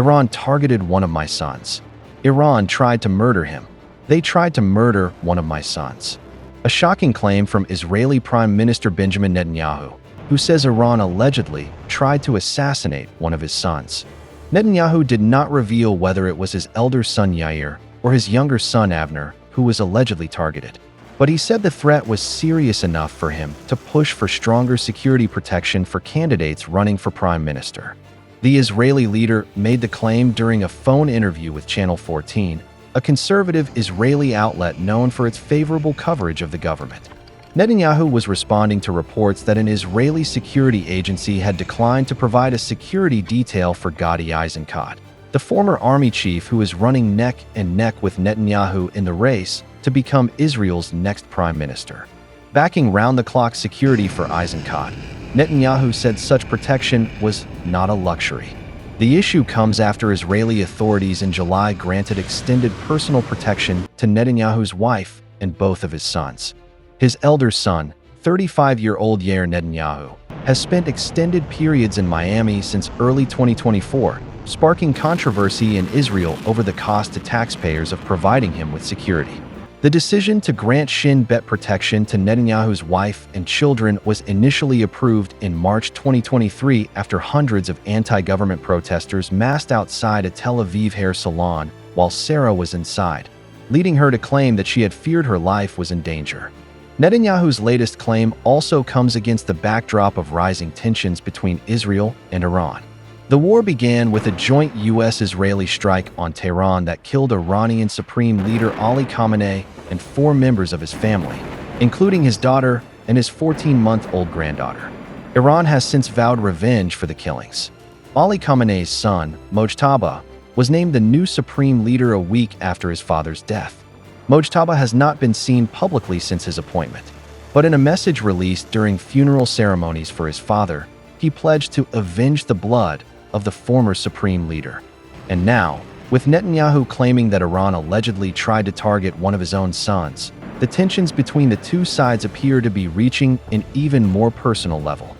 Iran targeted one of my sons. Iran tried to murder him. They tried to murder one of my sons. A shocking claim from Israeli Prime Minister Benjamin Netanyahu, who says Iran allegedly tried to assassinate one of his sons. Netanyahu did not reveal whether it was his elder son Yair or his younger son Avner who was allegedly targeted. But he said the threat was serious enough for him to push for stronger security protection for candidates running for prime minister. The Israeli leader made the claim during a phone interview with Channel 14, a conservative Israeli outlet known for its favorable coverage of the government. Netanyahu was responding to reports that an Israeli security agency had declined to provide a security detail for Gadi Eisenkot, the former army chief who is running neck and neck with Netanyahu in the race to become Israel's next prime minister. Backing round-the-clock security for Eisenkot, Netanyahu said such protection was not a luxury. The issue comes after Israeli authorities in July granted extended personal protection to Netanyahu's wife and both of his sons. His elder son, 35-year-old Yair Netanyahu, has spent extended periods in Miami since early 2024, sparking controversy in Israel over the cost to taxpayers of providing him with security. The decision to grant Shin Bet protection to Netanyahu's wife and children was initially approved in March 2023 after hundreds of anti-government protesters massed outside a Tel Aviv hair salon while Sarah was inside, leading her to claim that she had feared her life was in danger. Netanyahu's latest claim also comes against the backdrop of rising tensions between Israel and Iran. The war began with a joint U.S.-Israeli strike on Tehran that killed Iranian Supreme Leader Ali Khamenei and 4 members of his family, including his daughter and his 14-month-old granddaughter. Iran has since vowed revenge for the killings. Ali Khamenei's son, Mojtaba, was named the new Supreme Leader a week after his father's death. Mojtaba has not been seen publicly since his appointment, but in a message released during funeral ceremonies for his father, he pledged to avenge the blood of the former Supreme Leader. And now, with Netanyahu claiming that Iran allegedly tried to target one of his own sons, the tensions between the two sides appear to be reaching an even more personal level.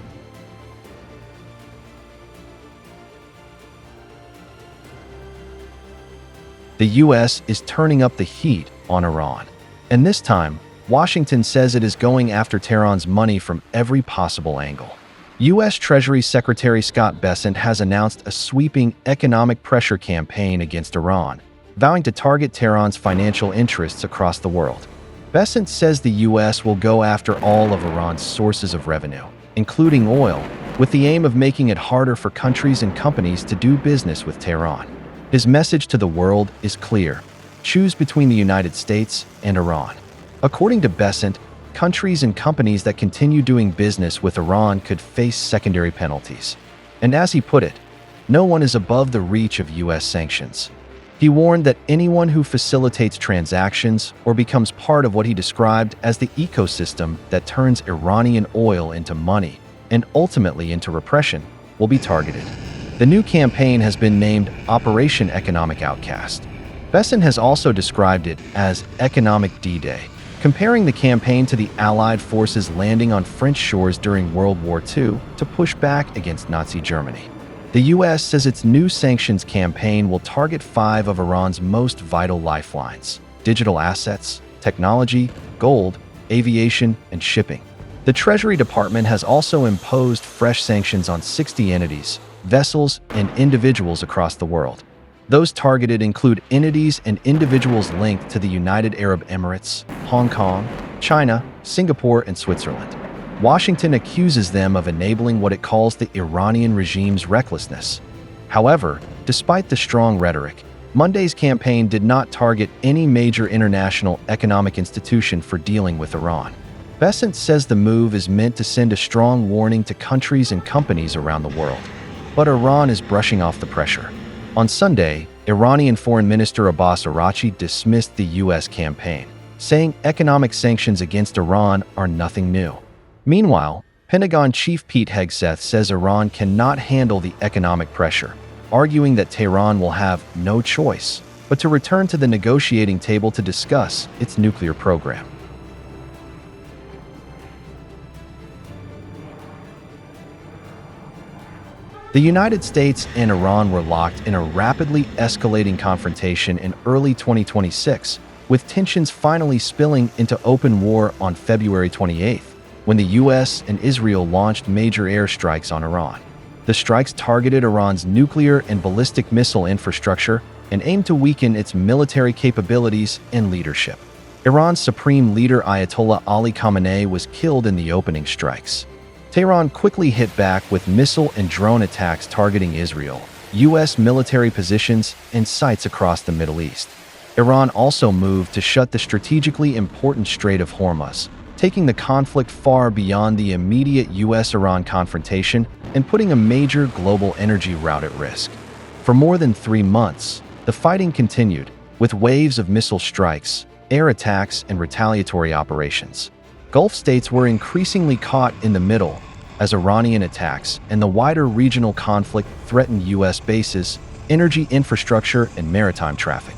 The U.S. is turning up the heat on Iran, and this time, Washington says it is going after Tehran's money from every possible angle. U.S. Treasury Secretary Scott Bessent has announced a sweeping economic pressure campaign against Iran, vowing to target Tehran's financial interests across the world. Bessent says the U.S. will go after all of Iran's sources of revenue, including oil, with the aim of making it harder for countries and companies to do business with Tehran. His message to the world is clear: choose between the United States and Iran. According to Bessent, countries and companies that continue doing business with Iran could face secondary penalties. And as he put it, no one is above the reach of U.S. sanctions. He warned that anyone who facilitates transactions or becomes part of what he described as the ecosystem that turns Iranian oil into money and ultimately into repression will be targeted. The new campaign has been named Operation Economic Outcast. Bessent has also described it as Economic D-Day, comparing the campaign to the Allied forces landing on French shores during World War II to push back against Nazi Germany. The U.S. says its new sanctions campaign will target 5 of Iran's most vital lifelines: digital assets, technology, gold, aviation, and shipping. The Treasury Department has also imposed fresh sanctions on 60 entities, vessels, and individuals across the world. Those targeted include entities and individuals linked to the United Arab Emirates, Hong Kong, China, Singapore, and Switzerland. Washington accuses them of enabling what it calls the Iranian regime's recklessness. However, despite the strong rhetoric, Monday's campaign did not target any major international economic institution for dealing with Iran. Bessent says the move is meant to send a strong warning to countries and companies around the world. But Iran is brushing off the pressure. On Sunday, Iranian Foreign Minister Abbas Araghchi dismissed the U.S. campaign, saying economic sanctions against Iran are nothing new. Meanwhile, Pentagon Chief Pete Hegseth says Iran cannot handle the economic pressure, arguing that Tehran will have no choice but to return to the negotiating table to discuss its nuclear program. The United States and Iran were locked in a rapidly escalating confrontation in early 2026, with tensions finally spilling into open war on February 28th, when the US and Israel launched major airstrikes on Iran. The strikes targeted Iran's nuclear and ballistic missile infrastructure and aimed to weaken its military capabilities and leadership. Iran's supreme leader Ayatollah Ali Khamenei was killed in the opening strikes. Tehran quickly hit back with missile and drone attacks targeting Israel, US military positions, and sites across the Middle East. Iran also moved to shut the strategically important Strait of Hormuz, taking the conflict far beyond the immediate US-Iran confrontation and putting a major global energy route at risk. For more than 3 months, the fighting continued, with waves of missile strikes, air attacks, and retaliatory operations. Gulf states were increasingly caught in the middle as Iranian attacks and the wider regional conflict threatened US bases, energy infrastructure, and maritime traffic.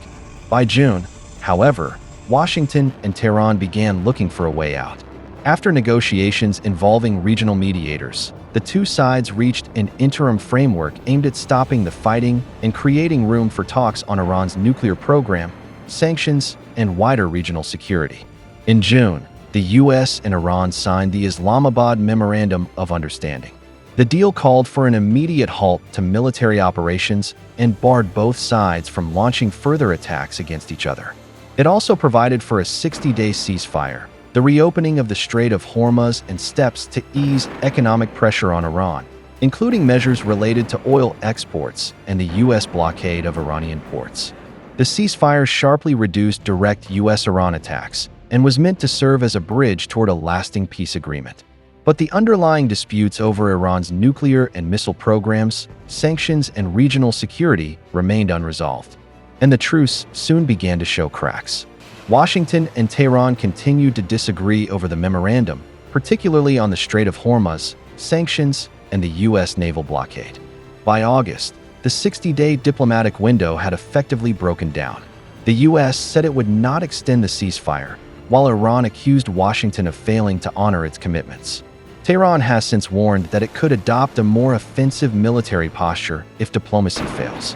By June, however, Washington and Tehran began looking for a way out. After negotiations involving regional mediators, the two sides reached an interim framework aimed at stopping the fighting and creating room for talks on Iran's nuclear program, sanctions, and wider regional security. In June, the US and Iran signed the Islamabad Memorandum of Understanding. The deal called for an immediate halt to military operations and barred both sides from launching further attacks against each other. It also provided for a 60-day ceasefire, the reopening of the Strait of Hormuz, and steps to ease economic pressure on Iran, including measures related to oil exports and the US blockade of Iranian ports. The ceasefire sharply reduced direct US-Iran attacks and was meant to serve as a bridge toward a lasting peace agreement. But the underlying disputes over Iran's nuclear and missile programs, sanctions, and regional security remained unresolved, and the truce soon began to show cracks. Washington and Tehran continued to disagree over the memorandum, particularly on the Strait of Hormuz, sanctions, and the US naval blockade. By August, the 60-day diplomatic window had effectively broken down. The US said it would not extend the ceasefire, while Iran accused Washington of failing to honor its commitments. Tehran has since warned that it could adopt a more offensive military posture if diplomacy fails.